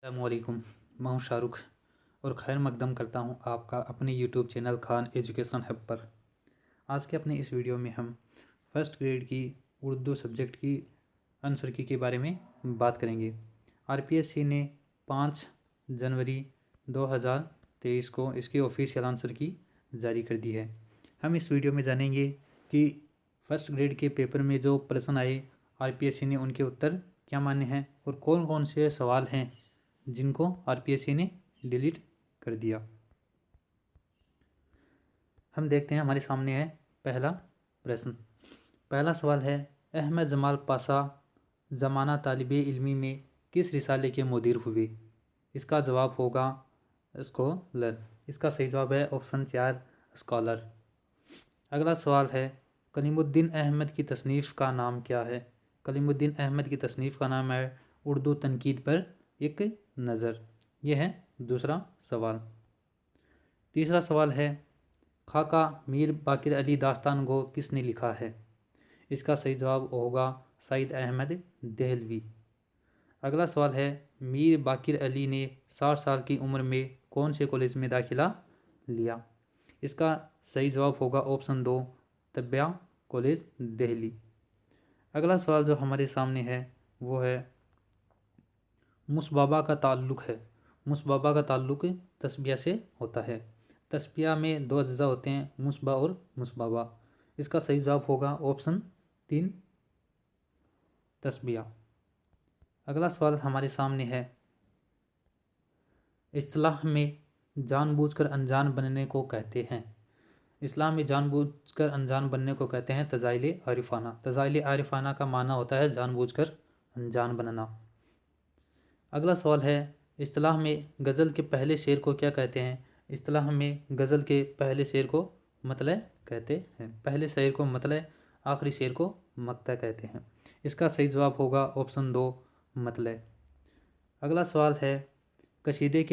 अस्सलामुअलैकुम। मैं हूं शाहरुख और खैर मकदम करता हूं आपका अपने YouTube channel Khan education hub पर। आज के अपने इस वीडियो में हम फर्स्ट ग्रेड की उर्दू सब्जेक्ट की आंसर की के बारे में बात करेंगे। आरपीएससी ने 5 जनवरी 2023 को इसकी ऑफिशियल आंसर की जारी कर दी है। हम इस वीडियो में जानेंगे कि फर्स्ट ग्रेड के पेपर में जो प्रश्न आए आरपीएससी ने उनके उत्तर क्या माने हैं और कौन कौन से सवाल हैं जिनको आरपीएससी ने डिलीट कर दिया। हम देखते हैं, हमारे सामने है पहला प्रश्न। पहला सवाल है, अहमद जमाल पाशा ज़माना तालिबे इल्मी में किस रिसाले के मुदीर हुए? इसका जवाब होगा स्कॉलर। इसका सही जवाब है ऑप्शन 4 स्कॉलर। अगला सवाल है, कलीमुद्दीन अहमद की तसनीफ़ का नाम क्या है? कलीमुद्दीन अहमद की तसनीफ़ का नाम है उर्दू तनकीद पर एक नज़र। यह है दूसरा सवाल। तीसरा सवाल है, खाका मीर बाकिर अली दास्तान गो किसने लिखा है? इसका सही जवाब होगा सईद अहमद देहलवी। अगला सवाल है, मीर बाकिर अली ने 60 साल की उम्र में कौन से कॉलेज में दाखिला लिया? इसका सही जवाब होगा ऑप्शन 2 तबिया कॉलेज दिल्ली। अगला सवाल जो हमारे सामने है वो है, मुसबाबा का ताल्लुक़ है। मुसबाबा का ताल्लुक़ तस्बिया से होता है। तस्बिया में 2 अज्जा होते हैं, मुसबा और मुसबाबा। इसका सही जवाब होगा ऑप्शन 3 तस्बिया। अगला सवाल हमारे सामने है, इस्तिलाह में जानबूझकर अनजान बनने को कहते हैं। इस्लाम में जानबूझकर अनजान बनने को कहते हैं तज़ाइल आरिफाना। तज़ाइल आरिफाना का माना होता है जानबूझकर अनजान बनना। अगला सवाल है, इस्तिलाह में गज़ल के पहले शेर को क्या कहते हैं? इस्तिलाह में गज़ल के पहले शेर को मतले कहते हैं। पहले शेर को मतले, आखिरी शेर को मक्ता कहते हैं। इसका सही जवाब होगा ऑप्शन 2 मतले। अगला सवाल है, कसीदे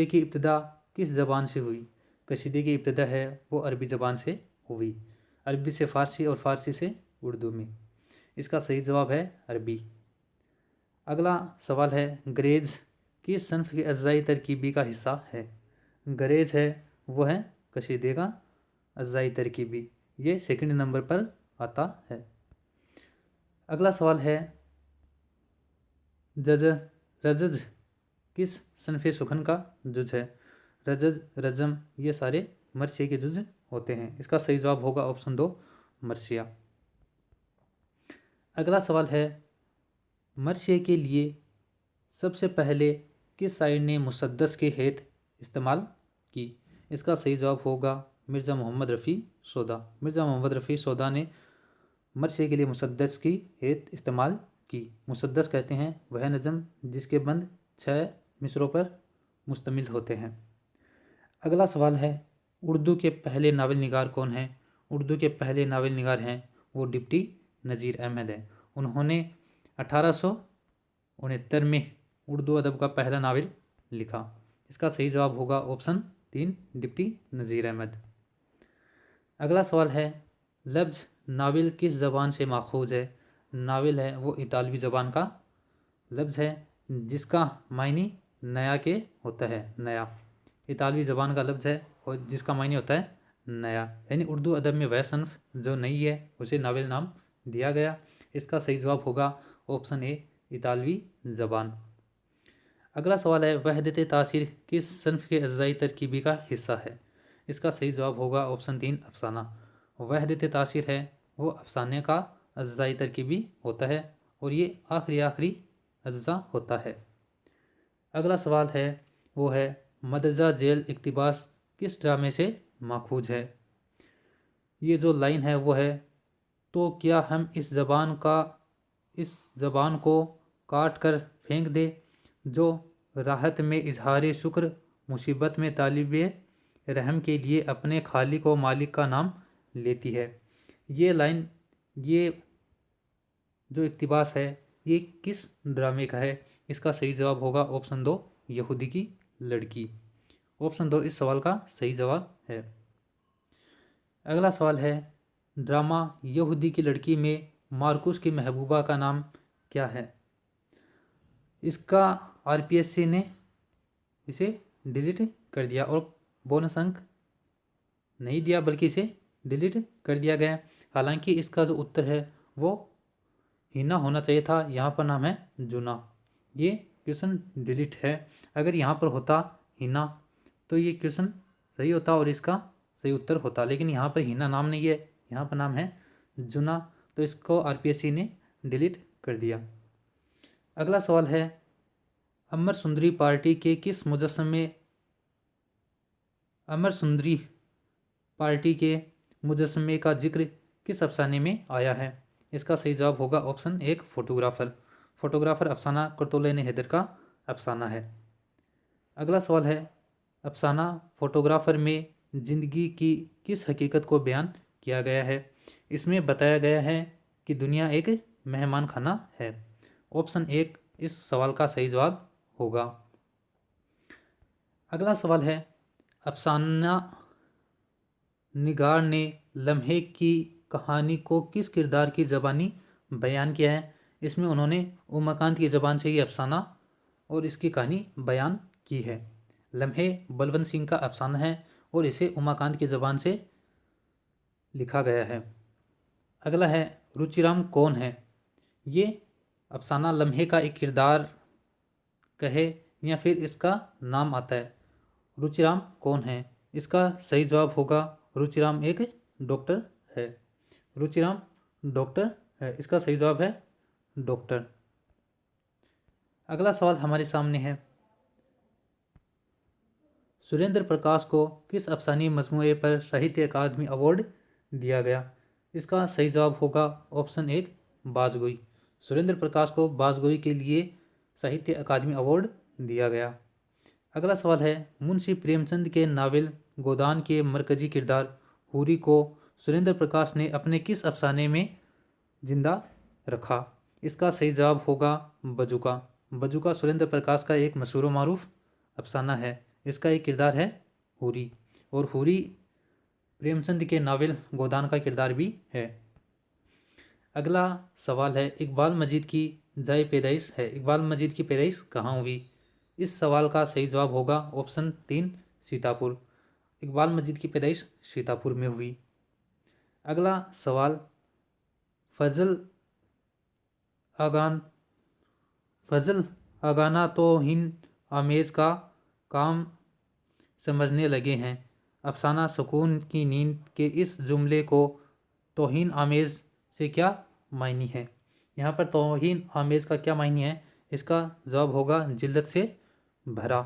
की इब्तिदा किस ज़बान से हुई? कसीदे की इब्तिदा है वो अरबी ज़बान से हुई। अरबी से फ़ारसी और फ़ारसी से उर्दू में। इसका सही जवाब है अरबी। अगला सवाल है, गरेज किस सन्फ़ की अज़्ज़ाई तरकीबी का हिस्सा है? गरेज है वो है कसीदे का अज़्ज़ाई तरकीबी। ये सेकंड नंबर पर आता है। अगला सवाल है, रजज किस सन्फ़ सुखन का जुज है? रजज, रजम ये सारे मर्शिया के जुज होते हैं। इसका सही जवाब होगा ऑप्शन 2 मर्शिया। अगला सवाल है, मर्शिया के लिए सबसे पहले किस शायर ने मुसद्दस के हेत इस्तेमाल की? इसका सही जवाब होगा मिर्ज़ा मोहम्मद रफ़ी सौदा। मिर्ज़ा मोहम्मद रफ़ी सौदा ने मर्शिया के लिए मुसद्दस की हेत इस्तेमाल की। मुसद्दस कहते हैं वह नज़म जिसके बंद 6 मिसरों पर मुश्तमिल होते हैं। अगला सवाल है, उर्दू के पहले नावल निगार कौन हैं? उर्दू के पहले नावल निगार हैं वो डिप्टी नज़ीर अहमद है। उन्होंने 1869 में उर्दू अदब का पहला नावल लिखा। इसका सही जवाब होगा ऑप्शन 3 डिप्टी नज़ीर अहमद। अगला सवाल है, लफ्ज़ नावल किस ज़बान से माखूज़ है? नावल है वो इतालवी ज़बान का लफ्ज़ है जिसका मायने नया के होता है। नया इतालवी ज़बान का लफ्ज़ है और जिसका मायने होता है नया, यानी उर्दू अदब में वह सन्फ़ जो नई है उसे नावल नाम दिया गया। इसका सही जवाब होगा ऑप्शन ए इतालवी ज़बान। अगला सवाल है, वहदत तासीर किस सन्फ़ के अज़्ज़ाई तरकीबी का हिस्सा है? इसका सही जवाब होगा ऑप्शन 3 अफसाना। वहदत तासीर है वो अफसाने का अज़्ज़ाई तरकीबी होता है और ये आखिरी अज्जा होता है। अगला सवाल है वो है, मदरजा जेल इक़्तिबास किस ड्रामे से माखूज़ है? ये जो लाइन है वो है, तो क्या हम इस ज़बान को काट कर फेंक दे जो राहत में इजहार शुक्र मुसीबत में तालिबे रहम के लिए अपने खालिक व मालिक का नाम लेती है। ये लाइन, ये जो इक़्तिबास है ये किस ड्रामे का है? इसका सही जवाब होगा ऑप्शन 2 यहूदी की लड़की। ऑप्शन 2 इस सवाल का सही जवाब है। अगला सवाल है, ड्रामा यहूदी की लड़की में मार्कुस की महबूबा का नाम क्या है? इसका आरपीएससी ने इसे डिलीट कर दिया और बोनस अंक नहीं दिया, बल्कि इसे डिलीट कर दिया गया। हालांकि इसका जो उत्तर है वो हिना होना चाहिए था, यहाँ पर नाम है जुना। ये क्वेश्चन डिलीट है। अगर यहाँ पर होता हिना तो ये क्वेश्चन सही होता और इसका सही उत्तर होता, लेकिन यहाँ पर हिना नाम नहीं है, यहाँ पर नाम है जुना, तो इसको आरपीएससी ने डिलीट कर दिया। अगला सवाल है, अमर सुंदरी पार्टी के किस मुजस्समे अमर सुंदरी पार्टी के मुजस्समे का जिक्र किस अफसाने में आया है? इसका सही जवाब होगा ऑप्शन एक, फोटोग्राफर। फोटोग्राफर अफसाना कुतुल-ए हैदर का अफसाना है। अगला सवाल है, अफसाना फोटोग्राफर में जिंदगी की किस हकीकत को बयान किया गया है? इसमें बताया गया है कि दुनिया एक मेहमान खाना है। ऑप्शन एक इस सवाल का सही जवाब होगा। अगला सवाल है, अफसाना निगार ने लम्हे की कहानी को किस किरदार की ज़बानी बयान किया है? इसमें उन्होंने उमाकांत की ज़बान से ये अफसाना और इसकी कहानी बयान की है। लम्हे बलवंत सिंह का अफसाना है और इसे उमाकांत की ज़बान से लिखा गया है। अगला है, रुचिराम कौन है? ये अफसाना लम्हे का एक किरदार कहे या फिर इसका नाम आता है। रुचिराम कौन है? इसका सही जवाब होगा रुचिराम एक डॉक्टर है। रुचिराम डॉक्टर है, इसका सही जवाब है डॉक्टर। अगला सवाल हमारे सामने है, सुरेंद्र प्रकाश को किस अफसानी मजमूए पर साहित्य अकादमी अवार्ड दिया गया? इसका सही जवाब होगा ऑप्शन एक, बाजगोई। सुरेंद्र प्रकाश को बाजगोई के लिए साहित्य अकादमी अवार्ड दिया गया। अगला सवाल है, मुंशी प्रेमचंद के नावल गोदान के मरकजी किरदार हूरी को सुरेंद्र प्रकाश ने अपने किस अफसाने में जिंदा रखा? इसका सही जवाब होगा बजूका। बजूका सुरेंद्र प्रकाश का एक मशहूर व मारूफ अफसाना है। इसका एक किरदार है हूरी, और हूरी प्रेमचंद के नावल गोदान का किरदार भी है। अगला सवाल है, इकबाल मजीद की जाए पैदाइश है। इकबाल मजीद की पैदाइश कहाँ हुई? इस सवाल का सही जवाब होगा ऑप्शन तीन, सीतापुर। इकबाल मजीद की पैदाइश सीतापुर में हुई। अगला सवाल, फजल आगाना तौहीन आमेज का काम समझने लगे हैं। अफसाना सुकून की नींद के इस जुमले को तौहीन आमेज से क्या मायनी है? यहाँ पर तौहीन आमेज का क्या मायनी है? इसका जवाब होगा जिल्लत से भरा।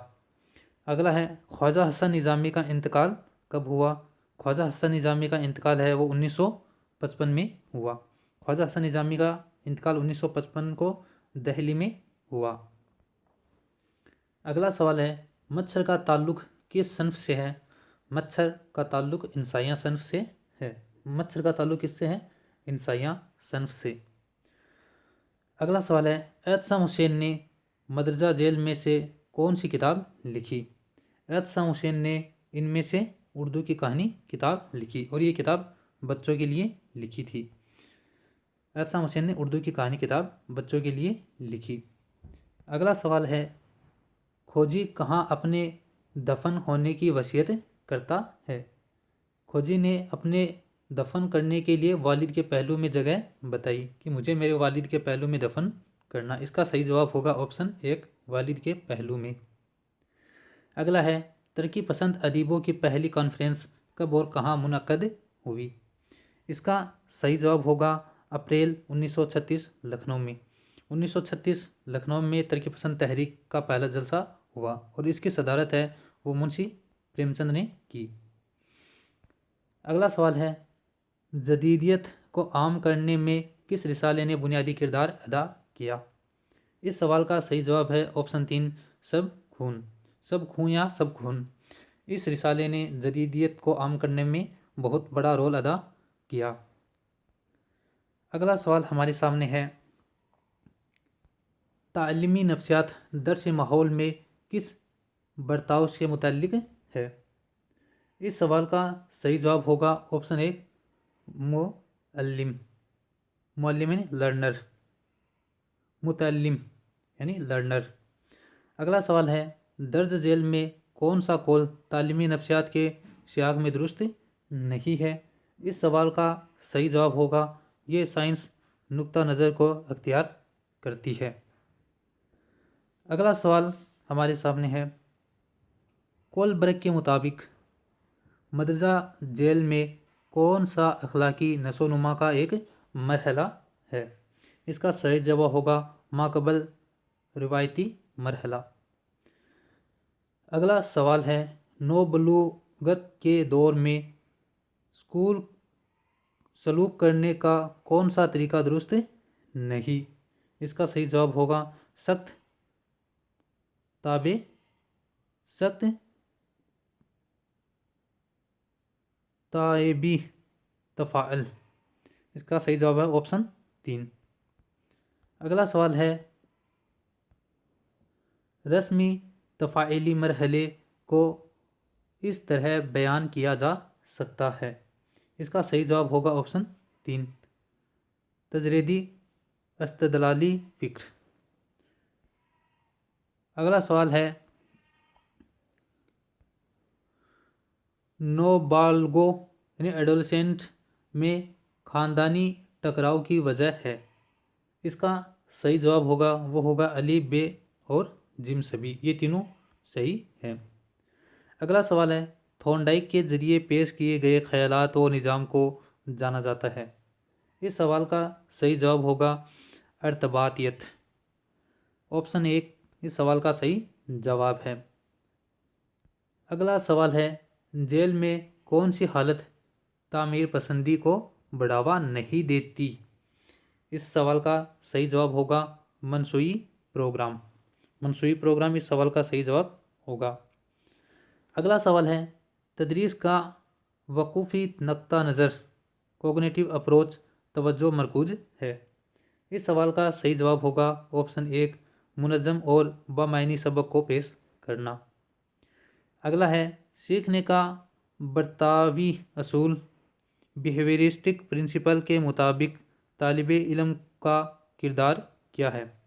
अगला है, ख्वाजा हसन निज़ामी का इंतकाल कब हुआ? ख्वाजा हसन निज़ामी का इंतकाल है वो 1955 में हुआ। ख्वाजा हसन निज़ामी का इंतकाल 1955 को दिल्ली में हुआ। अगला सवाल है, मच्छर का ताल्लुक़ किस सन्फ से है? मच्छर का ताल्लुक़ इंसाइया सन्फ से है। मच्छर का ताल्लुक़ किससे है? इंसाइया सन्फ से। अगला सवाल है, एहतसाम हुसैन ने मदरजा जेल में से कौन सी किताब लिखी? एहतसाम हुसैन ने इनमें से उर्दू की कहानी किताब लिखी और ये किताब बच्चों के लिए लिखी थी। एहतसाम हुसैन ने उर्दू की कहानी किताब बच्चों के लिए लिखी। अगला सवाल है, खोजी कहाँ अपने दफन होने की वसीयत करता है? खोजी ने अपने दफन करने के लिए वालिद के पहलू में जगह बताई कि मुझे मेरे वालिद के पहलू में दफन करना। इसका सही जवाब होगा ऑप्शन एक, वालिद के पहलू में। अगला है, तरक्की पसंद अदीबों की पहली कॉन्फ्रेंस कब और कहाँ मुनक्कद हुई? इसका सही जवाब होगा अप्रैल 1936 लखनऊ में। 1936 लखनऊ में तरक्की पसंद तहरीक का पहला जलसा हुआ और इसकी सदारत है वो मुंशी प्रेमचंद ने की। अगला सवाल है, जदीदियत को आम करने में किस रिसाले ने बुनियादी किरदार अदा किया? इस सवाल का सही जवाब है ऑप्शन तीन, सब खून। सब खून या सब खून। इस रिसाले ने जदीदियत को आम करने में बहुत बड़ा रोल अदा किया। अगला सवाल हमारे सामने है, तालीमी नफ्सियात दर्स माहौल में किस बर्ताव से मुतल्लिक है? इस सवाल का सही जवाब होगा ऑप्शन एक, मुअल्लिम। मुअल्लिम यानी लर्नर, मुतल्लिम यानी लर्नर। अगला सवाल है, दर्ज जेल में कौन सा कौल तालीमी नफ्सियात के सियाग में दुरुस्त नहीं है? इस सवाल का सही जवाब होगा, ये साइंस नुक्ता नज़र को अख्तियार करती है। अगला सवाल हमारे सामने है, कोलब्रग के मुताबिक मदरजा जेल में कौन सा अखलाकी नशोनुमा का एक मरहला है? इसका सही जवाब होगा माकबल रिवायती मरहला। अगला सवाल है, नौबलूगत के दौर में स्कूल सलूक करने का कौन सा तरीका दुरुस्त नहीं? इसका सही जवाब होगा सख्त ताएबी तफ़ाअल। इसका सही जवाब है ऑप्शन 3। अगला सवाल है, रस्मी तफ़ाइली मरहले को इस तरह बयान किया जा सकता है। इसका सही जवाब होगा ऑप्शन 3, तजरीदी इस्तदलाली फ़िक्र। अगला सवाल है, नाबालगों यानी एडोलसेंट में ख़ानदानी टकराव की वजह है? इसका सही जवाब होगा अली, बे और जिम्सबी। ये तीनों सही हैं। अगला सवाल है, थॉर्नडाइक के ज़रिए पेश किए गए ख्यालात और निज़ाम को जाना जाता है? इस सवाल का सही जवाब होगा अर्तबातियत। ऑप्शन 1 इस सवाल का सही जवाब है। अगला सवाल है, जेल में कौन सी हालत तामीर पसंदी को बढ़ावा नहीं देती? इस सवाल का सही जवाब होगा मनसूई प्रोग्राम इस सवाल का सही जवाब होगा। अगला सवाल है, तदरीस का वक़ूफ़ी नक्ता नज़र कोग्निटिव अप्रोच तवज्जो मरकूज है? इस सवाल का सही जवाब होगा ऑप्शन 1 मुनज़्ज़म और बामायनी सबक को पेश करना। अगला है, सीखने का बर्तावी असूल बिहेवियरिस्टिक प्रिंसिपल के मुताबिक तालिबे इल्म का किरदार क्या है?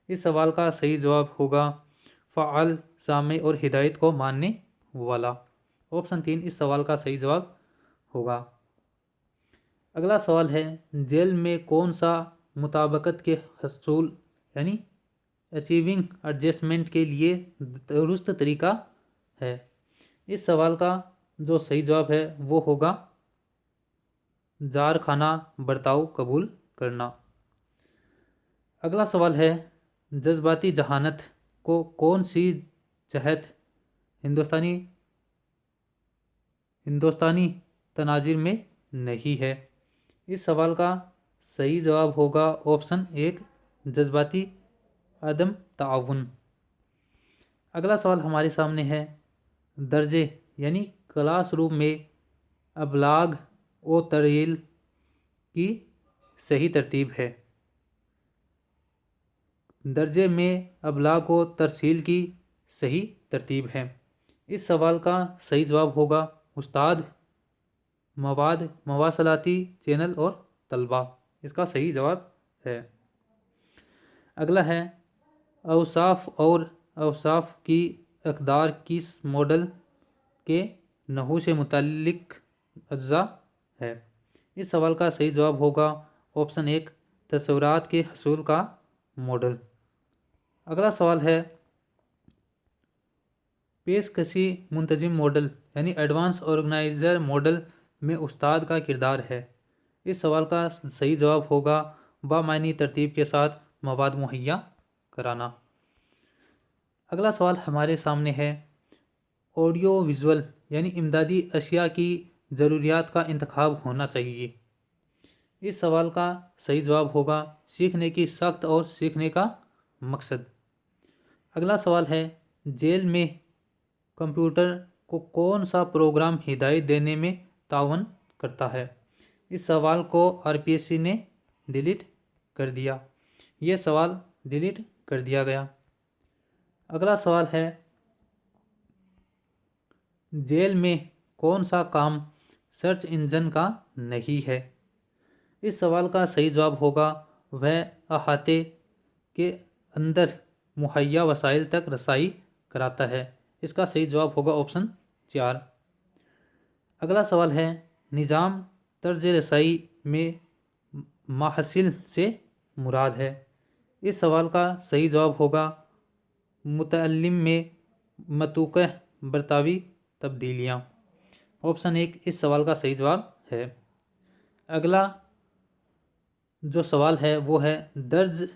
इस सवाल का सही जवाब होगा फ़आल, सामे और हिदायत को मानने वाला। ऑप्शन 3 इस सवाल का सही जवाब होगा। अगला सवाल है, जेल में कौन सा मुताबकत के हसूल यानी अचीविंग एडजस्टमेंट के लिए दुरुस्त तरीका है? इस सवाल का जो सही जवाब है वो होगा जारखाना बर्ताव कबूल करना। अगला सवाल है, जज्बाती जहानत को कौन सी जहत हिंदुस्तानी तनाजिर में नहीं है? इस सवाल का सही जवाब होगा ऑप्शन 1 जज्बाती अदम ताउन। अगला सवाल हमारे सामने है, दर्जे यानी क्लासरूम में अबलाग व तरील की सही तरतीब है? दर्जे में अबलाग व तरसील की सही तरतीब है। इस सवाल का सही जवाब होगा उस्ताद, मवाद, मवासलाती चैनल और तलबा। इसका सही जवाब है। अगला है, औसाफ और औसाफ की अक़दार किस मॉडल के नहू से मुतल्लिक अज्जा है? इस सवाल का सही जवाब होगा ऑप्शन 1 तस्वुरात के हसूल का मॉडल। अगला सवाल है, पेशकशी मुंतजिम मॉडल यानी एडवांस ऑर्गेनाइजर मॉडल में उस्ताद का किरदार है? इस सवाल का सही जवाब होगा बामायनी तरतीब के साथ मवाद मुहैया कराना। अगला सवाल हमारे सामने है, ऑडियो विजुअल यानी इमदादी अशिया की ज़रूरियात का इंतखाब होना चाहिए? इस सवाल का सही जवाब होगा सीखने की सख्त और सीखने का मकसद। अगला सवाल है, जेल में कंप्यूटर को कौन सा प्रोग्राम हिदायत देने में तावन करता है? इस सवाल को आरपीएससी ने डिलीट कर दिया। ये सवाल डिलीट कर दिया गया। अगला सवाल है, जेल में कौन सा काम सर्च इंजन का नहीं है? इस सवाल का सही जवाब होगा वह अहाते के अंदर मुहैया वसाइल तक रसाई कराता है। इसका सही जवाब होगा ऑप्शन 4। अगला सवाल है, निज़ाम तर्ज रसाई में माहसिल से मुराद है। इस सवाल का सही जवाब होगा मुतअल्लिम में मतूक़ बरतावी तब्दीलियाँ। ऑप्शन 1 इस सवाल का सही जवाब है। अगला जो सवाल है वो है, दर्ज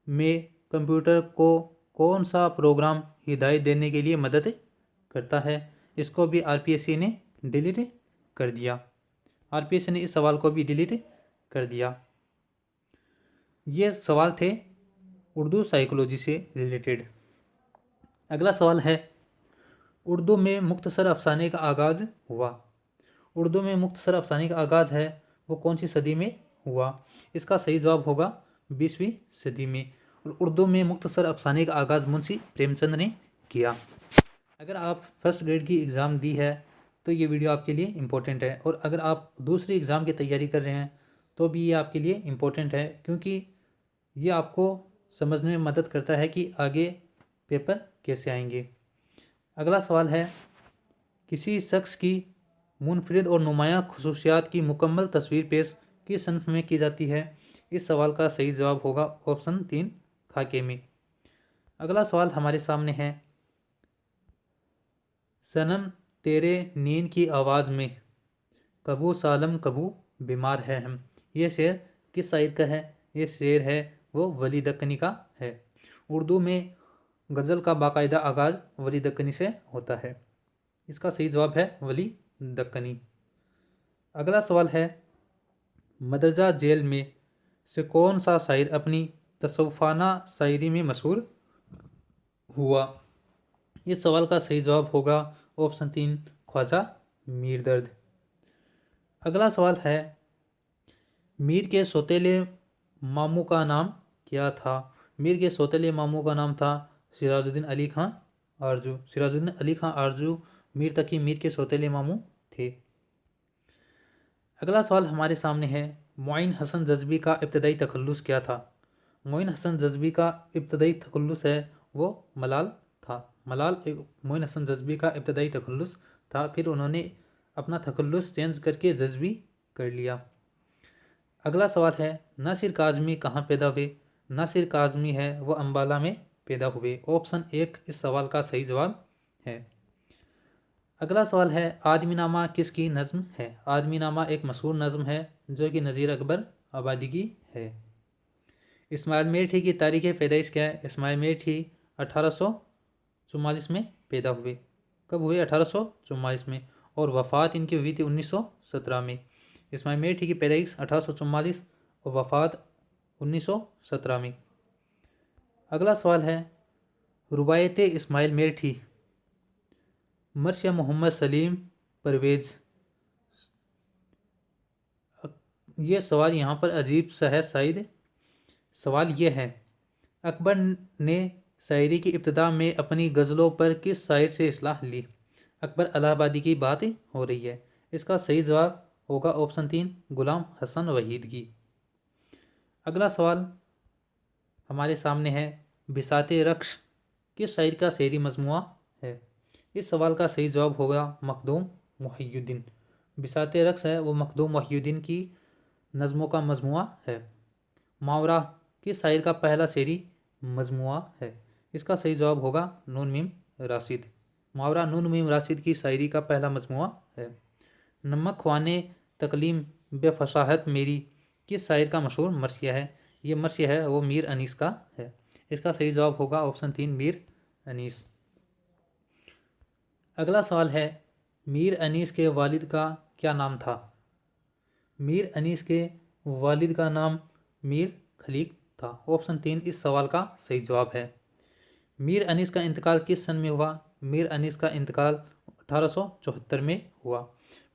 में कंप्यूटर को कौन सा प्रोग्राम हिदायत देने के लिए मदद करता है। इसको भी आरपीएससी ने डिलीट कर दिया। आरपीएससी ने इस सवाल को भी डिलीट कर दिया। ये सवाल थे उर्दू साइकोलॉजी से रिलेटेड। अगला सवाल है, उर्दू में मुख्तसर अफसाने का आगाज़ हुआ। उर्दू में मुख्तसर अफसाने का आगाज़ है वो कौन सी सदी में हुआ। इसका सही जवाब होगा 20वीं सदी में। और उर्दू में मुख्तसर अफसाने का आगाज़ मुंशी प्रेमचंद ने किया। अगर आप फर्स्ट ग्रेड की एग्ज़ाम दी है तो ये वीडियो आपके लिए इम्पोर्टेंट है, और अगर आप दूसरी एग्ज़ाम की तैयारी कर रहे हैं तो भी ये आपके लिए इम्पोर्टेंट है, क्योंकि ये आपको समझने में मदद करता है कि आगे पेपर कैसे आएंगे। अगला सवाल है, किसी शख्स की मुनफरिद और नुमायाँ खुसूसियात की मुकम्मल तस्वीर पेश किस सनफ़ में की जाती है। इस सवाल का सही जवाब होगा ऑप्शन 3 खाके में। अगला सवाल हमारे सामने है, सनम तेरे नींद की आवाज़ में कबू सालम कबू बीमार है हम। ये शेर किस शायर का है। ये शेर है वो वली दक्कनी का है। उर्दू में गज़ल का बाकायदा आगाज़ वली दक्कनी से होता है। इसका सही जवाब है वली दक्कनी। अगला सवाल है, मदरजा जेल में से कौन सा शायर अपनी तसव्वुफ़ाना शायरी में मशहूर हुआ। इस सवाल का सही जवाब होगा ऑप्शन 3 ख्वाजा मीर दर्द। अगला सवाल है, मीर के सौतेले मामू का नाम क्या था। मीर के सौतेले मामू का नाम था सिराजुद्दीन अली खां आरजू। सिराजुद्दीन अली खां आरजू मीर तकी मीर के सौतेले मामू थे। अगला सवाल हमारे सामने है, मोइन हसन जज़्बी का इब्तदाई तखल्लुस क्या था। मोइन हसन जज़्बी का इब्तदाई तखल्लुस है वो मलाल था। मोइन हसन जज़्बी का इब्तदाई तखल्लुस था, फिर उन्होंने अपना तखल्लुस चेंज करके जज़्बी कर लिया। अगला सवाल है, नासिर काज़मी कहाँ पैदा हुए। नासिर काज़मी है वो अम्बाला में पैदा हुए। ऑप्शन 1 इस सवाल का सही जवाब है। अगला सवाल है, आदमीनामा किसकी नज़्म है। आदमीनामा एक मशहूर नज़्म है जो कि नज़ीर अकबर आबादी की है। इस्माइल मेरठी की तारीख़ पैदाइश क्या है। इस्माइल मेरठी 1844 में पैदा हुए। कब हुए 1844 में, और वफ़ात इनकी हुई थी 1917 में। इस्माइल मेरठी की पैदाइश 1844 और वफ़ात 1917 में। अगला सवाल है, रुबायत इस्माइल मेरठी मर्सिया मोहम्मद सलीम परवेज़। ये सवाल यहाँ पर अजीब सा है शायद। सवाल ये है, अकबर ने शायरी की इब्तिदा में अपनी गज़लों पर किस शायर से इस्लाह ली। अकबर इलाहाबादी की बात हो रही है। इसका सही जवाब होगा ऑप्शन 3 गुलाम हसन वहीद की। अगला सवाल हमारे सामने है, बिसाते रक्श किस शायर का शेरी मजमुआ है। इस सवाल का सही जवाब होगा मखदूम मुहियुद्दीन। बिसाते रक्स है वो मखदूम मुहियुद्दीन की नज़मों का मजमुआ है। मावरा किस शायर का पहला शेरी मजमुआ है। इसका सही जवाब होगा नून मीम राशिद। मावरा नून मीम राशिद की शायरी का पहला मजमुआ है। नमक ख्वाने तकलीम बेफसाहत मेरी किस शायर का मशहूर मर्सिया है। ये मर्सिया है वो मीर अनीस का है। इसका सही जवाब होगा ऑप्शन 3 मीर अनीस। अगला सवाल है, मीर अनीस के वालिद का क्या नाम था। मीर अनीस के वालिद का नाम मीर खलीक था। ऑप्शन 3 इस सवाल का सही जवाब है। मीर अनीस का इंतकाल किस सन में हुआ। मीर अनीस का इंतकाल 1874 में हुआ।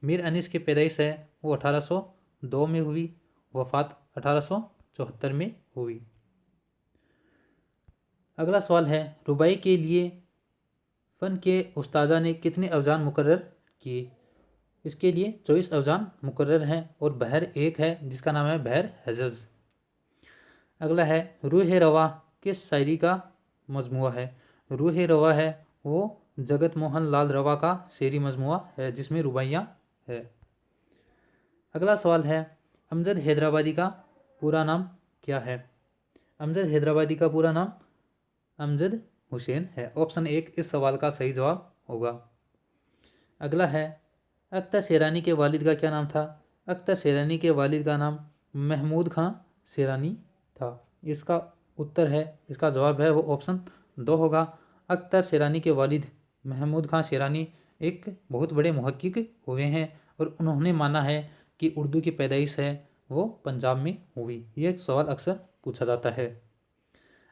मीर अनीस की पैदाइश है वो 1802 में हुई, वफ़ात 1874 में हुई। अगला सवाल है, रुबाई के लिए फ़न के उस्ताजा ने कितने अवजान मुकर्रर किए। इसके लिए 24 अवजान मुकर्रर हैं, और बहर एक है जिसका नाम है बहर हजज। अगला है, रूह रवा किस शायरी का मजमुआ है। रूहे रवा है वो जगत मोहन लाल रवा का शेरी मजमुआ है जिसमें रुबाइयाँ है। अगला सवाल है, अमजद हैदराबादी का पूरा नाम क्या है? अमजद हैदराबादी का पूरा नाम अमजद हुसैन है। ऑप्शन 1 इस सवाल का सही जवाब होगा। अगला है, अख्तर शेरानी के वालिद का क्या नाम था? अख्तर शेरानी के वालिद का नाम महमूद खां शेरानी था। इसका उत्तर है, इसका जवाब है वो ऑप्शन 2 होगा। अख्तर शेरानी के वालिद महमूद खां शेरानी एक बहुत बड़े मुहक्किक हुए हैं और उन्होंने माना है कि उर्दू की पैदाइश है वो पंजाब में हुई। ये एक सवाल अक्सर पूछा जाता है।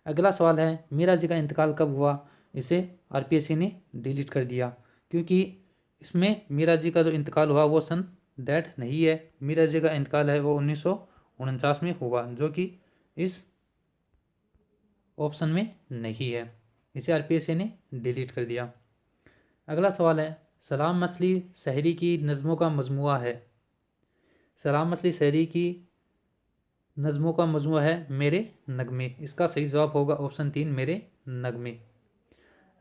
अगला सवाल है, मीरा जी का इंतकाल कब हुआ? इसे आरपीएससी ने डिलीट कर दिया क्योंकि इसमें मीरा जी का जो इंतकाल हुआ वो सन दैट नहीं है। मीरा जी का इंतकाल है वो 1949 में हुआ जो कि इस ऑप्शन में नहीं है। इसे आरपीएससी ने डिलीट कर दिया। अगला सवाल है, सलाम मछली शहरी की नज़मों का मजमुआ है। सलाम मछली शहरी की नज़मों का मजमुआ है मेरे नगमे। इसका सही जवाब होगा ऑप्शन 3 मेरे नगमे।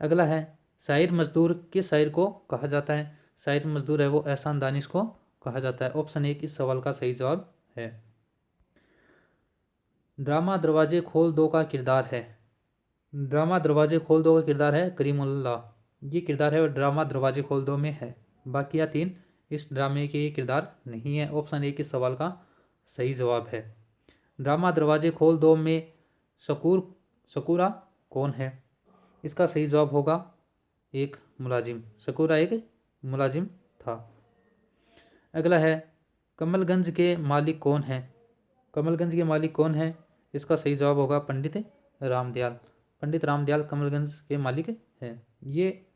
अगला है, शायर मजदूर किस शायर को कहा जाता है? शायर मजदूर है वो एहसान दानिश को कहा जाता है। ऑप्शन 1 इस सवाल का सही जवाब है। ड्रामा दरवाजे खोल दो का किरदार है। ड्रामा दरवाजे खोल दो का किरदार है करीमुल्लाह। ये किरदार है वो ड्रामा दरवाजे खोल दो में है। बाकी 3 इस ड्रामे के किरदार नहीं है। ऑप्शन 1 इस सवाल का सही जवाब है। ड्रामा दरवाजे खोल दो में शकूरा कौन है? इसका सही जवाब होगा एक मुलाजिम। शकूरा एक मुलाजिम था। अगला है, कमलगंज के मालिक कौन है? कमलगंज के मालिक कौन है? इसका सही जवाब होगा पंडित रामदयाल। पंडित रामदयाल कमलगंज के मालिक हैं। ये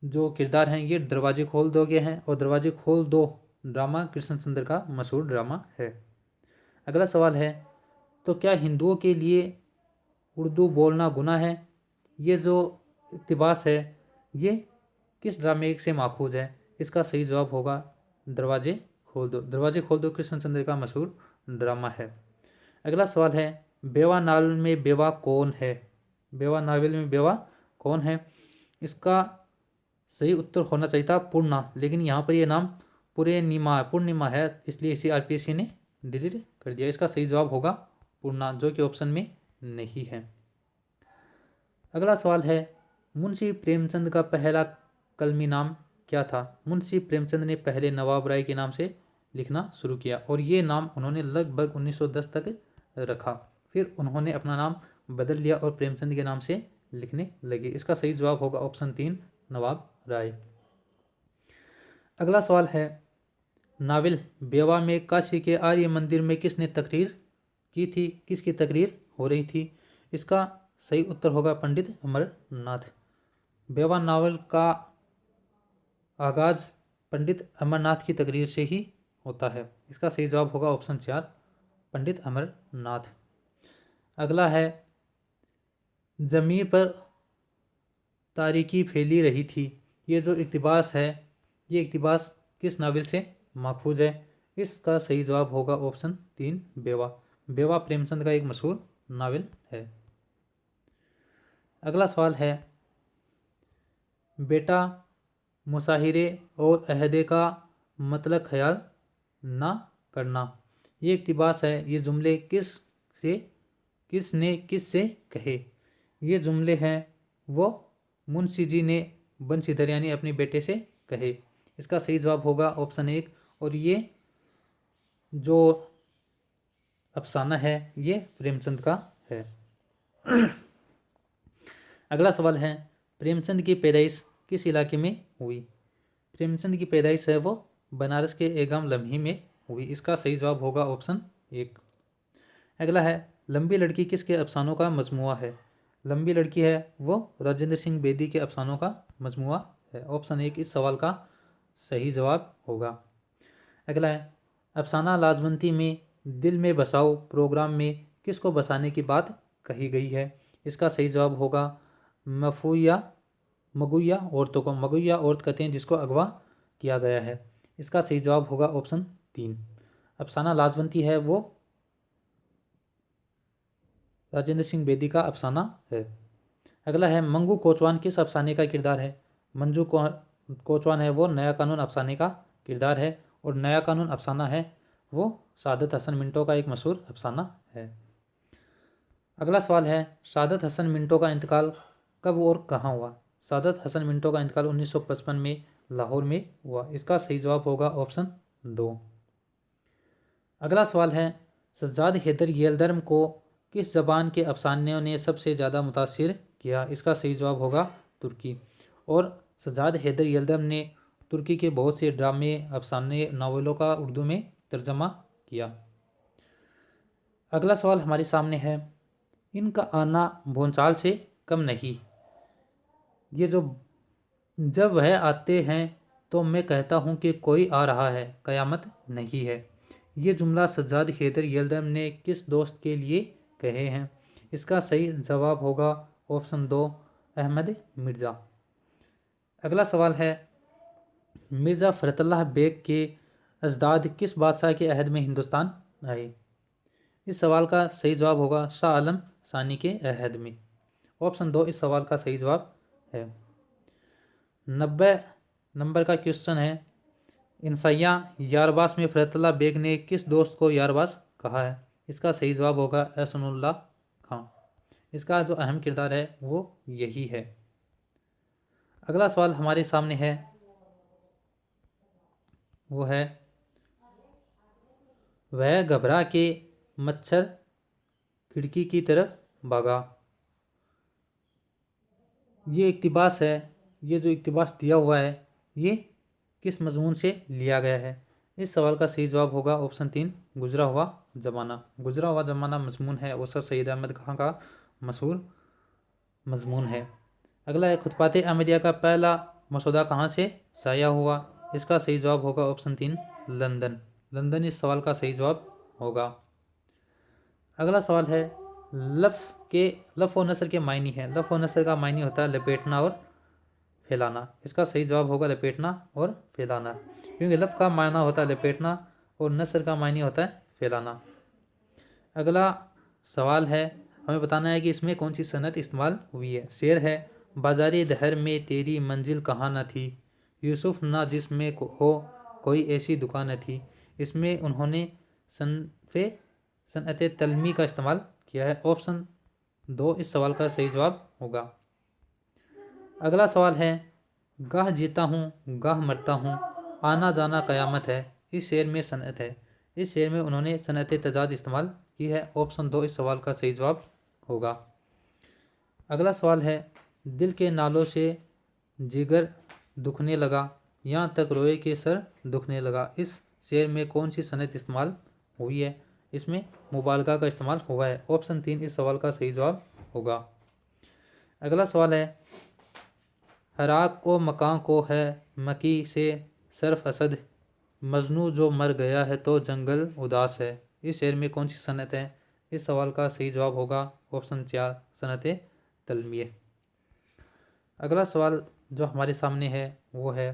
जो किरदार हैं ये दरवाजे खोल दो के हैं और दरवाजे खोल दो ड्रामा कृष्णचंद्र का मशहूर ड्रामा है। अगला सवाल है, तो क्या हिंदुओं के लिए उर्दू बोलना गुनाह है? ये जो इक़्तिबास है ये किस ड्रामे से माखूज है? इसका सही जवाब होगा दरवाजे खोल दो। दरवाजे खोल दो कृष्णचंद्र का मशहूर ड्रामा है। अगला सवाल है, बेवा नावल में बेवा कौन है? बेवा नावल में बेवा कौन है? इसका सही उत्तर होना चाहिए था पूर्णा, लेकिन यहाँ पर ये नाम पूर्णिमा है इसलिए इसे आरपीएससी ने डिलीट कर दिया। इसका सही जवाब होगा पूर्णा जो कि ऑप्शन में नहीं है। अगला सवाल है, मुंशी प्रेमचंद का पहला कलमी नाम क्या था? मुंशी प्रेमचंद ने पहले नवाब राय के नाम से लिखना शुरू किया और ये नाम उन्होंने लगभग 1910 तक रखा। फिर उन्होंने अपना नाम बदल लिया और प्रेमचंद के नाम से लिखने लगे। इसका सही जवाब होगा ऑप्शन 3 नवाब राय। अगला सवाल है, नावल बेवा में काशी के आर्य मंदिर में किसने तकरीर की थी? किसकी तकरीर हो रही थी? इसका सही उत्तर होगा पंडित अमरनाथ। बेवा नावल का आगाज पंडित अमरनाथ की तकरीर से ही होता है। इसका सही जवाब होगा ऑप्शन 4 पंडित अमरनाथ। अगला है, ज़मीन पर तारीकी फैली रही थी। ये जो इक़्तिबास है ये इक़्तिबास किस नावल से माखूज है? इसका सही जवाब होगा ऑप्शन 3 बेवा। बेवा प्रेमचंद का एक मशहूर नावल है। अगला सवाल है, बेटा मुसाहिरे और अहदे का मतलब ख्याल ना करना। ये इक़्तिबास है। ये जुमले किसने किससे कहे? ये जुमले हैं वो मुंशी जी ने बंशीधर यानी अपने बेटे से कहे। इसका सही जवाब होगा ऑप्शन 1 और ये जो अफसाना है ये प्रेमचंद का है। अगला सवाल है, प्रेमचंद की पैदाइश किस इलाके में हुई? प्रेमचंद की पैदाइश है वो बनारस के एगम लम्ही में हुई। इसका सही जवाब होगा ऑप्शन 1। अगला है, लंबी लड़की किसके अफसानों का मजमुआ है? लंबी लड़की है वो राजेंद्र सिंह बेदी के अफसानों का मजमुआ है। ऑप्शन 1 इस सवाल का सही जवाब होगा। अगला है, अफसाना लाजवंती में दिल में बसाओ प्रोग्राम में किसको बसाने की बात कही गई है? इसका सही जवाब होगा मगुया औरतों को। मगुया औरत कहते हैं जिसको अगवा किया गया है। इसका सही जवाब होगा ऑप्शन 3। अफसाना लाजवंती है वो राजेंद्र सिंह बेदी का अफसाना है। अगला है मंगू कोचवान किस अफसाने का किरदार है। मंजू कोचवान है वो नया कानून अफसाने का किरदार है, और नया कानून अफसाना है वो सादत हसन मिंटो का एक मशहूर अफसाना है। अगला सवाल है सादत हसन मिंटो का इंतकाल कब और कहाँ हुआ। सादत हसन मिंटो का इंतकाल 1955 में लाहौर में हुआ। इसका सही जवाब होगा ऑप्शन 2। अगला सवाल है सज्जाद हैदर यलदर्म को किस ज़बान के अफसानों ने सबसे ज़्यादा मुतासिर किया। इसका सही जवाब होगा तुर्की, और सज्जाद हैदर यलदर्म ने तुर्की के बहुत से ड्रामे, अफसाने, नावलों का उर्दू में तर्जमा किया। अगला सवाल हमारे सामने है इनका आना भोंचाल से कम नहीं। ये जो जब वह आते हैं तो मैं कहता हूँ कि कोई आ रहा है, कयामत नहीं है। ये जुमला सज्जाद हैदर यलदर्म ने किस दोस्त के लिए कहे हैं। इसका सही जवाब होगा ऑप्शन 2 अहमद मिर्ज़ा। अगला सवाल है मिर्ज़ा फ़रतुल्लाह बेग के अजदाद किस बादशाह के अहद में हिंदुस्तान आए। इस सवाल का सही जवाब होगा शाह आलम सानी के अहद में। ऑप्शन 2 इस सवाल का सही जवाब है। 90 नंबर का क्वेश्चन है इंसाइया यारबास में फ़रतुल्लाह बेग ने किस दोस्त को यारबास कहा है। इसका सही जवाब होगा एहसानुल्लाह खां। इसका जो अहम किरदार है वो यही है। अगला सवाल हमारे सामने है वो है वह घबरा के मच्छर खिड़की की तरफ भागा। ये इक्तिबास है, ये जो इक्तिबास दिया हुआ है ये किस मजमून से लिया गया है। इस सवाल का सही जवाब होगा ऑप्शन 3 गुजरा हुआ ज़माना। गुजरा हुआ ज़माना मजमून है उसका सैयद अहमद खां का मशहूर मजमून है। अगला है खुतबात अहमदिया का पहला मसौदा कहाँ से शाया हुआ। इसका सही जवाब होगा ऑप्शन 3 लंदन। लंदन इस सवाल का सही जवाब होगा। अगला सवाल है लफ़ और नसर के मायने हैं। लफ़ और नसर का मायने होता है लपेटना और फैलाना। इसका सही जवाब होगा लपेटना और फैलाना, क्योंकि लफ़ का मायना होता है लपेटना और नसर का मायने होता है फैलाना। अगला सवाल है हमें बताना है कि इसमें कौन सी सनत इस्तेमाल हुई है। शेर है बाज़ारी दहर में तेरी मंजिल कहाँ न थी, यूसुफ ना जिसमें हो कोई ऐसी दुकान न थी। इसमें उन्होंने सनअत तलमी का इस्तेमाल किया है। ऑप्शन 2 इस सवाल का सही जवाब होगा। अगला सवाल है गाह जीता हूँ गाह मरता हूँ, आना जाना क़यामत है। इस शेर में सनअत है। इस शेर में उन्होंने सनअत तजाद इस्तेमाल की है। ऑप्शन 2 इस सवाल का सही जवाब होगा। अगला सवाल है दिल के नालों से जिगर दुखने लगा, यहाँ तक रोए के सर दुखने लगा। इस शेर में कौन सी सनअत इस्तेमाल हुई है। इसमें मुबालगा का इस्तेमाल हुआ है। ऑप्शन 3 इस सवाल का सही जवाब होगा। अगला सवाल है हराक को मकां को है मकी से सरफ असद, मजनू जो मर गया है तो जंगल उदास है। इस शेर में कौन सी सनत है। इस सवाल का सही जवाब होगा ऑप्शन 4 सनत तलमिय। अगला सवाल जो हमारे सामने है वो है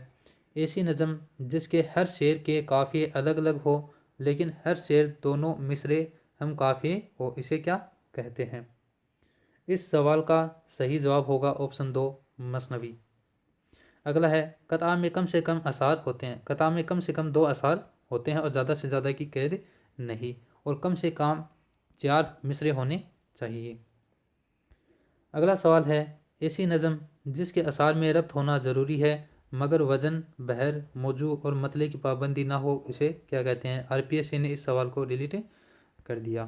ऐसी नज़म जिसके हर शेर के काफ़िए अलग अलग हो लेकिन हर शेर दोनों मिसरे हम काफ़िए हो, इसे क्या कहते हैं। इस सवाल का सही जवाब होगा ऑप्शन 2 मसनवी। अगला है कता में कम से कम असार होते हैं। कता में कम से कम 2 असार होते हैं और ज़्यादा से ज़्यादा की कैद नहीं, और कम से कम 4 मिसरे होने चाहिए। अगला सवाल है ऐसी नज़म जिसके असार में रब्त होना ज़रूरी है मगर वज़न, बहर, मौजू और मतले की पाबंदी ना हो, इसे क्या कहते हैं। RPSC ने इस सवाल को डिलीट कर दिया।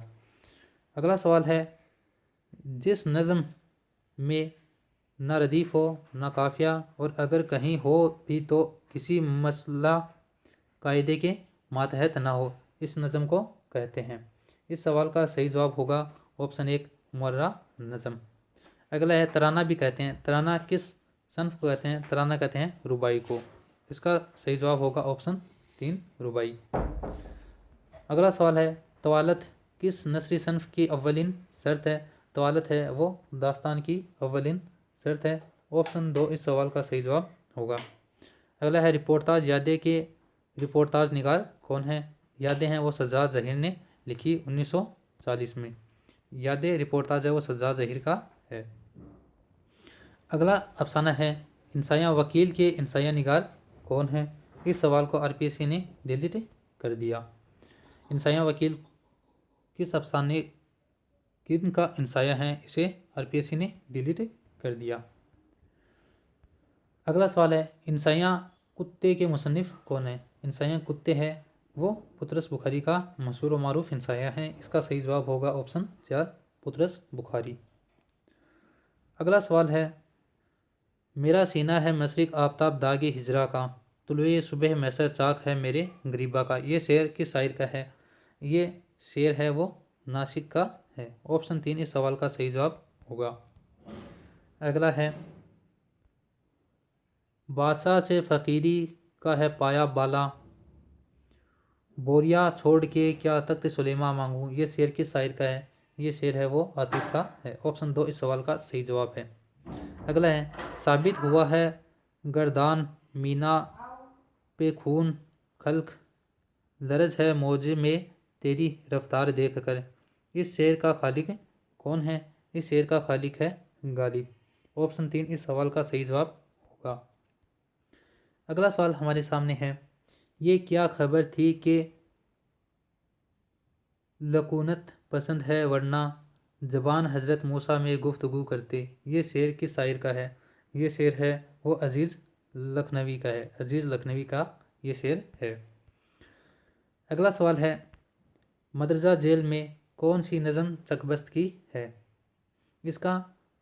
अगला सवाल है जिस नज़म में ना रदीफ़ हो ना काफ़िया और अगर कहीं हो भी तो किसी मसला कायदे के मातहत ना हो, इस नज़म को कहते हैं। इस सवाल का सही जवाब होगा ऑप्शन 1 मुर्रा नज़म। अगला है तराना भी कहते हैं। तराना किस सन्फ को कहते हैं। तराना कहते हैं रुबाई को। इसका सही जवाब होगा ऑप्शन 3 रुबाई। अगला सवाल है तवालत किस नसरी सन्फ की अव्वलिन शर्त है। तवालत है वो दास्तान की अव्वलिन शर्त है। ऑप्शन 2 इस सवाल का सही जवाब होगा। अगला है रिपोर्टाज यादें के रिपोर्टाज निगार कौन है। यादें हैं वो सज्जाद ज़हीर ने लिखी 1940 में। यादें रिपोर्टाज है वो सज्जाद ज़हीर का है। अगला अफसाना है इंसाया वकील के इंसाया निगार कौन है। इस सवाल को आरपीएससी ने डिलीट कर दिया। इंसाया वकील किस अफसाने किन का इंसाया है, इसे आरपीएससी ने डिलीट कर दिया। अगला सवाल है इंसाया कुत्ते के मुसन्निफ कौन है। इंसाया कुत्ते है वो पुतरस बुखारी का मशहूर व मारूफ इंसाया है। इसका सही जवाब होगा ऑप्शन 4 पुतरस बुखारी। अगला सवाल है मेरा सीना है मशरिक आफ्ताब दागे हिजरा का, तुलुए सुबह मैसर चाक है मेरे गरीबा का। ये शेर किस शायर का है। ये शेर है वो नासिक का है। ऑप्शन 3 इस सवाल का सही जवाब होगा। अगला है बादशाह से फ़कीरी का है पाया बाला, बोरिया छोड़ के क्या तख्त सुलेमा मांगूं। ये शेर किस शायर का है। ये शेर है वो आतिश का है। ऑप्शन 2 इस सवाल का सही जवाब है। अगला है साबित हुआ है गर्दान मीना पे खून खल्क, लरज है मौजे में तेरी रफ्तार देख कर। इस शेर का खालिक कौन है। इस शेर का खालिक है गालिब। ऑप्शन 3 इस सवाल का सही जवाब होगा। अगला सवाल हमारे सामने है ये क्या खबर थी कि लकूनत पसंद है वरना जबान हज़रत मूसा में गुफ्तगू करते। ये शेर किस शायर का है। ये शेर है वो अजीज़ लखनवी का है। अजीज़ लखनवी का ये शेर है। अगला सवाल है मदरजा जेल में कौन सी नज़म चकबस्त की है। इसका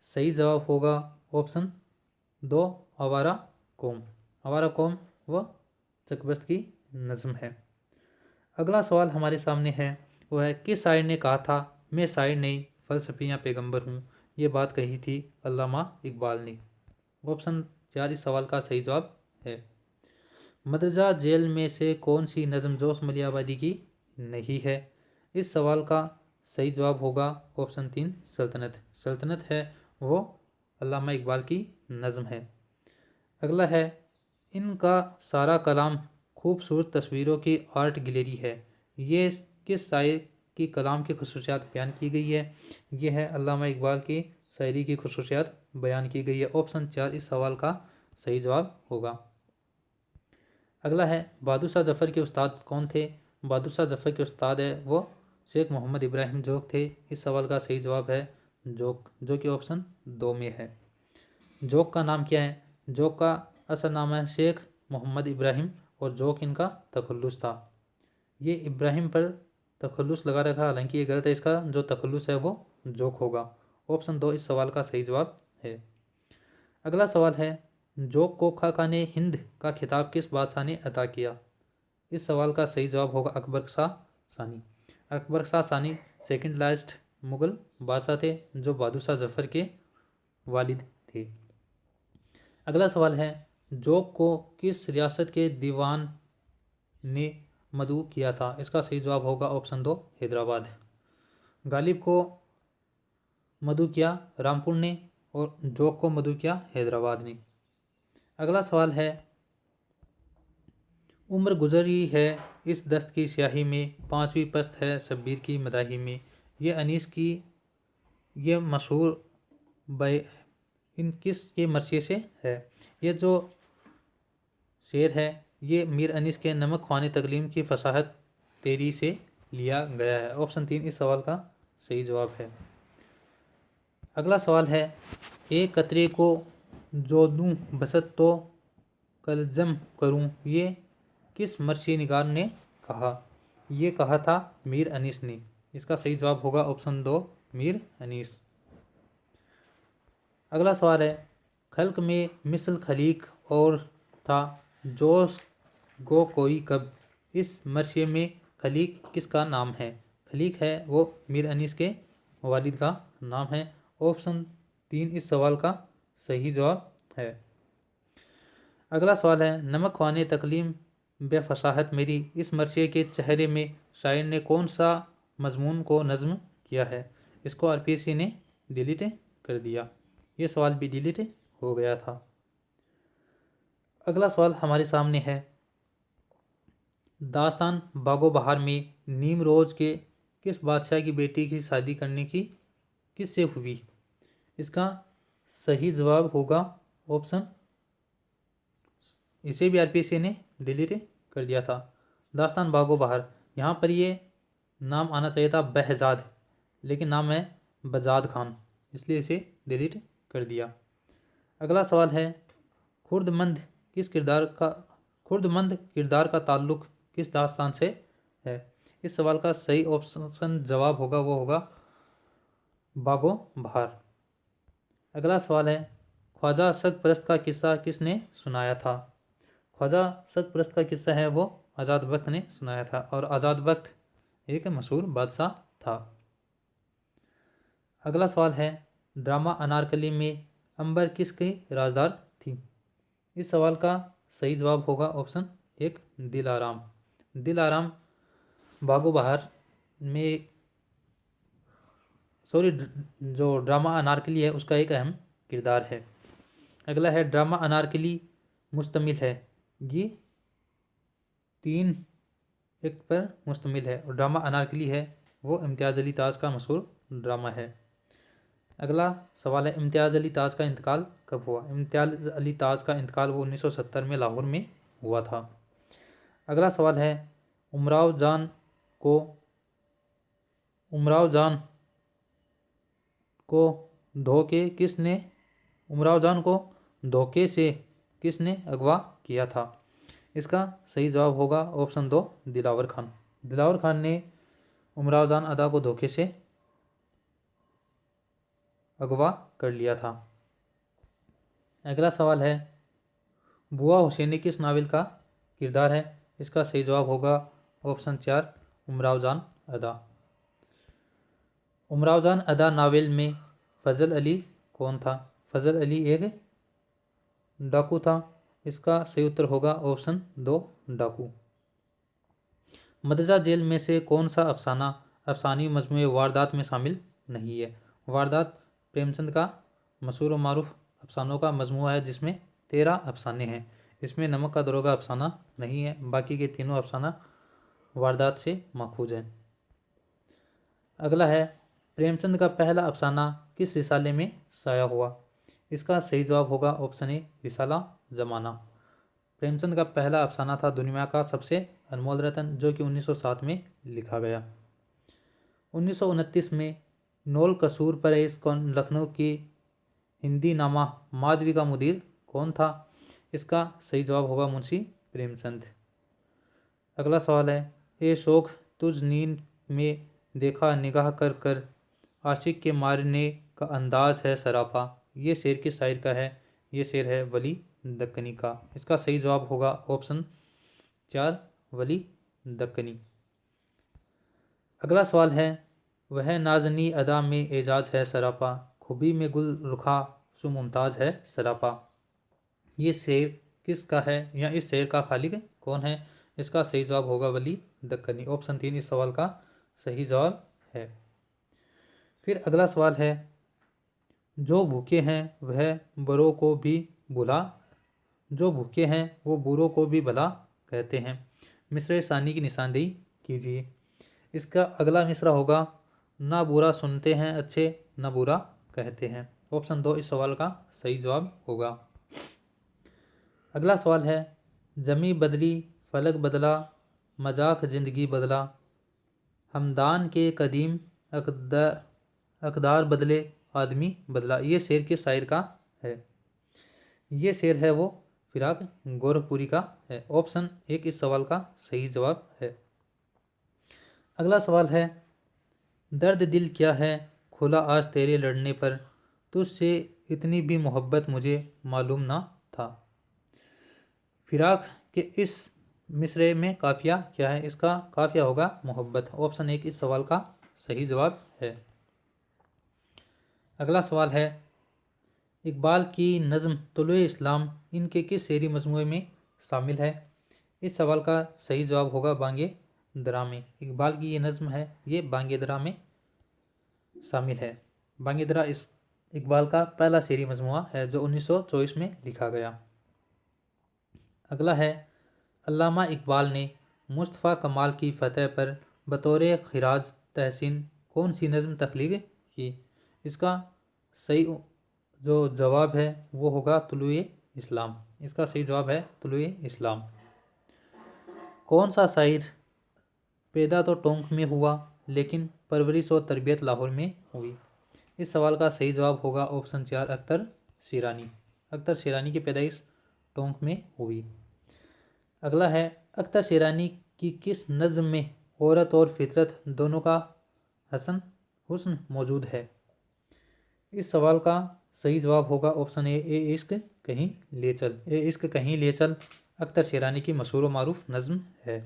सही जवाब होगा ऑप्शन 2 आवारा कौम। आवारा कौम व चकबस्त की नज़म है। अगला सवाल हमारे सामने है वो है किस शायर ने कहा था मैं शायर नहीं फ़लसफ़ी या पैगंबर हूँ। ये बात कही थी अल्लामा इकबाल ने। ऑप्शन 4 इस सवाल का सही जवाब है। मदरजा जेल में से कौन सी नज़म जोश मलियाबादी की नहीं है। इस सवाल का सही जवाब होगा ऑप्शन 3 सल्तनत। सल्तनत है वो अल्लामा इकबाल की नज़म है। अगला है इनका सारा कलाम खूबसूरत तस्वीरों की आर्ट गैलरी है। ये किस शायर की कलाम की खसूसियात बयान की गई है। ये है अल्लामा इकबाल की शायरी की खसूसियात बयान की गई है। ऑप्शन 4 इस सवाल का सही जवाब होगा। अगला है बहादुर शाह जफ़र के उस्ताद कौन थे। बहादुर शाह जफ़र के उस्ताद है वो शेख मोहम्मद इब्राहिम जोग थे। इस सवाल का सही जवाब है जोग, जो कि ऑप्शन 2 में है। जोग का नाम क्या है। जोग का असल नाम है शेख मोहम्मद इब्राहिम और जोग इनका तखल्लुस था। ये इब्राहिम पर तखल्लुस लगा रखा, हालांकि ये गलत है। इसका जो तखल्लुस है वो जोग होगा। ऑप्शन 2 इस सवाल का सही जवाब है। अगला सवाल है जोग को खाकाने हिंद का खिताब किस बादशाह ने अता किया। इस सवाल का सही जवाब होगा अकबर शाह सानी। अकबर शाह सानी सेकंड लास्ट मुग़ल बादशाह थे जो बहादुर शाह जफ़र के वालिद थे। अगला सवाल है जोग को किस रियासत के दीवान ने मदऊ किया था। इसका सही जवाब होगा ऑप्शन 2 हैदराबाद। गालिब को मदऊ किया रामपुर ने और जोग को मदऊ किया हैदराबाद ने। अगला सवाल है उम्र गुजरी है इस दस्त की स्याही में, पाँचवीं पस्त है शब्बीर की मदाही में। ये अनीस की ये मशहूर बै इन किस के मरसिए से है। ये जो शेर है ये मीर अनीस के नमक ख्वाने तकलीम की फसाहत तेरी से लिया गया है। ऑप्शन 3 इस सवाल का सही जवाब है। अगला सवाल है एक कतरे को जो दूँ बसत तो कलजम करूँ। ये किस मर्सी निगार ने कहा। ये कहा था मीर अनीस ने। इसका सही जवाब होगा ऑप्शन 2 मीर अनीस। अगला सवाल है खल्क में मिसल खलीक और था जोश गो कोई कब। इस मरसिए में खलीक किसका नाम है। खलीक है वो मीर अनीस के वालिद का नाम है। ऑप्शन 3 इस सवाल का सही जवाब है। अगला सवाल है नमक ख्वाने तकलीम बेफसाहत मेरी। इस मरसिए के चेहरे में शायर ने कौन सा मजमून को नज़्म किया है। इसको आरपीएससी ने डिलीट कर दिया। ये सवाल भी डिलीट हो गया था। अगला सवाल हमारे सामने है दास्तान बागो बहार में नीम रोज़ के किस बादशाह की बेटी की शादी करने की किससे हुई? इसका सही जवाब होगा ऑप्शन, इसे भी आरपीएससी ने डिलीट कर दिया था, दास्तान बागो बहार। यहाँ पर ये नाम आना चाहिए था बहजाद, लेकिन नाम है बजाद खान, इसलिए इसे डिलीट कर दिया। अगला सवाल है, खुर्दमंद खुर्दमंद किरदार का ताल्लुक किस दास्तान से है? इस सवाल का सही ऑप्शन जवाब होगा वो होगा बागो बहार। अगला सवाल है, ख्वाजा सरपरस्त का किस्सा किसने सुनाया था? ख्वाजा सरपरस्त का किस्सा है वो आज़ाद बख्त ने सुनाया था, और आज़ाद बख्त एक मशहूर बादशाह था। अगला सवाल है, ड्रामा अनारकली में अंबर किसकी राजदार थी? इस सवाल का सही जवाब होगा ऑप्शन एक, दिलाराम। दिलाराम बागो बहार में, सॉरी, जो ड्रामा अनारकली है उसका एक अहम किरदार है। अगला है, ड्रामा अनारकली मुश्तमिल है, ये 3 एक्ट पर मुश्तमिल है, और ड्रामा अनारकली है वो इम्तियाज़ अली ताज का मशहूर ड्रामा है। अगला सवाल है, इम्तियाज़ अली ताज का इंतकाल कब हुआ? इम्तियाज़ अली ताज का इंतकाल वो 1970 में लाहौर में हुआ था। अगला सवाल है, उमराव जान को धोखे से किसने अगवा किया था? इसका सही जवाब होगा ऑप्शन 2, दिलावर खान। दिलावर खान ने उमराव जान अदा को धोखे से अगवा कर लिया था। अगला सवाल है, बुआ हुसैनी किस नावल का किरदार है? इसका सही जवाब होगा ऑप्शन 4, उमराव जान अदा। उमराव जान अदा नावल में फजल अली कौन था? फजल अली एक डाकू था, इसका सही उत्तर होगा ऑप्शन 2, डाकू। मदरसा जेल में से कौन सा अफसाना अफसानी मजमूए वारदात में शामिल नहीं है? वारदात प्रेमचंद का मशहूर व मारूफ अफसानों का मजमूआ है, जिसमें 13 अफसाने हैं। इसमें नमक का दरोगा अफसाना नहीं है, बाकी के तीनों अफसाना वारदात से माखूज है। अगला है, प्रेमचंद का पहला अफसाना किस रिसाले में शाया हुआ? इसका सही जवाब होगा ऑप्शन ए, रिसाला ज़माना। प्रेमचंद का पहला अफसाना था दुनिया का सबसे अनमोल रतन, जो कि 1907 में लिखा गया। 1929 में नौल कसूर परेश कौन लखनऊ की हिंदी नामा माधवी का मुदीर कौन था? इसका सही जवाब होगा मुंशी प्रेमचंद। अगला सवाल है, ए शोख तुझ नींद में देखा निगाह कर कर, आशिक के मारने का अंदाज है सरापा, ये शेर किस शायर का है? ये शेर है वली दक्कनी का। इसका सही जवाब होगा ऑप्शन 4, वली दक्कनी। अगला सवाल है, वह नाजनी अदा में एजाज है सरापा, खूबी में गुल रुखा सु मुमताज है सरापा, ये शेर किसका है या इस शेर का खालिक कौन है? इसका सही जवाब होगा वली दक्कनी। ऑप्शन 3 इस सवाल का सही जवाब है। फिर अगला सवाल है, जो भूखे हैं वह बरों को भी भुला जो भूखे हैं वो बुरों को भी भला कहते हैं, मिसरे सानी की निशानदेही कीजिए। इसका अगला मिसरा होगा, ना बुरा सुनते हैं अच्छे ना बुरा कहते हैं। ऑप्शन 2 इस सवाल का सही जवाब होगा। अगला सवाल है, जमी बदली फलक बदला मजाक ज़िंदगी बदला, हमदान के कदीम अकदार बदले आदमी बदला, ये शेर किस शायर का है? ये शेर है वो फिराक गोरखपुरी का है। ऑप्शन 1 इस सवाल का सही जवाब है। अगला सवाल है, दर्द दिल क्या है खुला आज तेरे लड़ने पर, तुझसे इतनी भी मोहब्बत मुझे मालूम ना था। फिराक के इस मिसरे में काफिया क्या है? इसका काफिया होगा मोहब्बत। ऑप्शन 1 इस सवाल का सही जवाब है। अगला सवाल है, इकबाल की नज़्म तुलुए इस्लाम इनके किस शेरी मजमूए में शामिल है? इस सवाल का सही जवाब होगा बांगे दरा में। इकबाल की ये नज़्म है ये बांगे दरा में शामिल है। बांगे दरा इस इकबाल का पहला शेरी मजमूआ है जो 1924 में लिखा गया। अगला है, अल्लामा इकबाल ने मुस्तफ़ा कमाल की फ़तह पर बतौर खिराज तहसीन कौन सी नज़्म तख्लीक की? इसका सही जो जवाब है वो होगा तुलुए इस्लाम। इसका सही जवाब है तुलुए इस्लाम। कौन सा शायर पैदा तो टोंक में हुआ लेकिन परवरिश और तरबियत लाहौर में हुई? इस सवाल का सही जवाब होगा ऑप्शन 4 अख्तर शिरानी। अख्तर शिरानी की पैदाइश टोंक में हुई। अगला है, अख्तर शिरानी की किस नज़्म में औरत और फितरत दोनों का हुस्न मौजूद है? इस सवाल का सही जवाब होगा ऑप्शन ए इश्क कहीं ले चल। ए इश्क कहीं ले चल अख्तर शिरानी की मशहूर व मारूफ नज़्म है।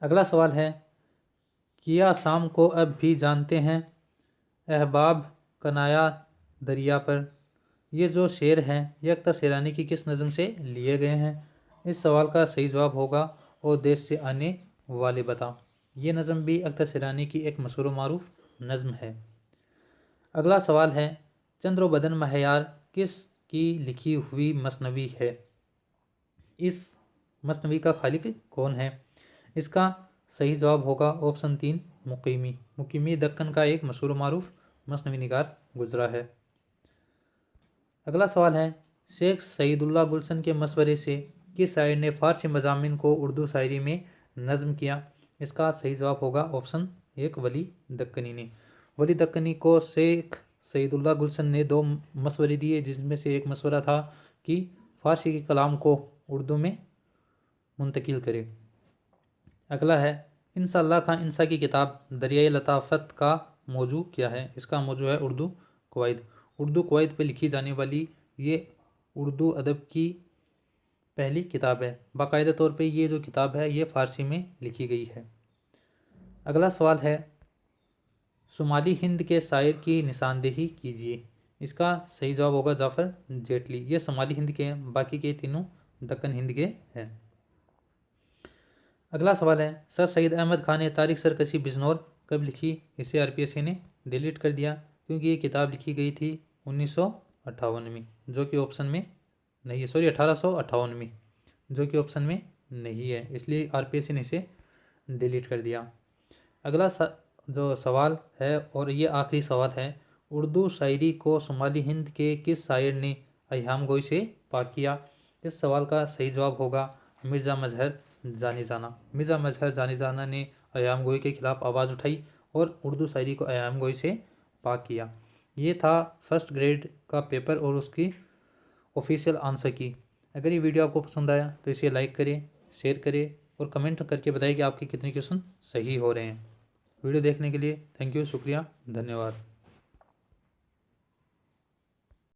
अगला सवाल है, किया शाम को अब भी जानते हैं अहबाब कनाया दरिया पर। ये जो शेर हैं ये अख्तर शिरानी की किस नज़्म से लिए गए हैं? इस सवाल का सही जवाब होगा और देश से आने वाले बता। ये नज़्म भी अख्तर शिरानी की एक मशहूर व मारूफ नज़्म है। अगला सवाल है, चंद्र बदन महयार किस की लिखी हुई मसनवी है? इस मसनवी का खालिक कौन है? इसका सही जवाब होगा ऑप्शन 3 मुकीमी। मुकीमी दक्कन का एक मशहूर मारूफ मसनवी निगार गुजरा है। अगला सवाल है, शेख सईदुल्लाह गुलशन के मशवरे से किस शायर ने फ़ारसी मज़ामिन को उर्दू शायरी में नज़्म किया? इसका सही जवाब होगा ऑप्शन 1 वली दक्कनी ने। वली दक्कनी को शेख सईदुल्लाह गुलशन ने 2 मशवरे दिए, जिसमें से एक मशवरा था कि फ़ारसी के कलाम को उर्दू में मुंतकिल करे। अगला है, इंसाल्लाह खां इंसा की किताब दरियाई लताफ़त का मौजू क्या है? इसका मौजू है उर्दू कवायद। उर्दू कवायद पर लिखी जाने वाली ये उर्दू अदब की पहली किताब है। बाकायदा तौर पे ये जो किताब है ये फ़ारसी में लिखी गई है। अगला सवाल है, शुमाली हिंद के शायर की निशानदेही कीजिए। इसका सही जवाब होगा जाफ़र जेटली। ये शुमाली हिंद के हैं, बाकी के तीनों दक्कन हिंद के हैं। अगला सवाल है, सर सैयद अहमद खान ने तारिक सरकशी बिजनौर कब लिखी? इसे आरपीएससी ने डिलीट कर दिया क्योंकि ये किताब लिखी गई थी 1958 में, जो कि ऑप्शन में नहीं है। सॉरी 1858 में, जो कि ऑप्शन में नहीं है, इसलिए आरपीएससी ने इसे डिलीट कर दिया। अगला जो सवाल है और ये आखिरी सवाल है, उर्दू शायरी को शुमाली हिंद के किस शायर ने अय्याम गोई से पाक किया? इस सवाल का सही जवाब होगा मिर्ज़ा मजहर जानी जाना। मिर्ज़ा मजहर जानी जाना ने अय्याम गोई के खिलाफ आवाज़ उठाई और उर्दू शायरी को अय्याम गोई से पाक किया। ये था फर्स्ट ग्रेड का पेपर और उसकी ऑफिशियल आंसर की। अगर ये वीडियो आपको पसंद आया तो इसे लाइक करें, शेयर करें और कमेंट करके बताइए कि आपके कितने क्वेश्चन सही हो रहे हैं। वीडियो देखने के लिए थैंक यू, शुक्रिया, धन्यवाद।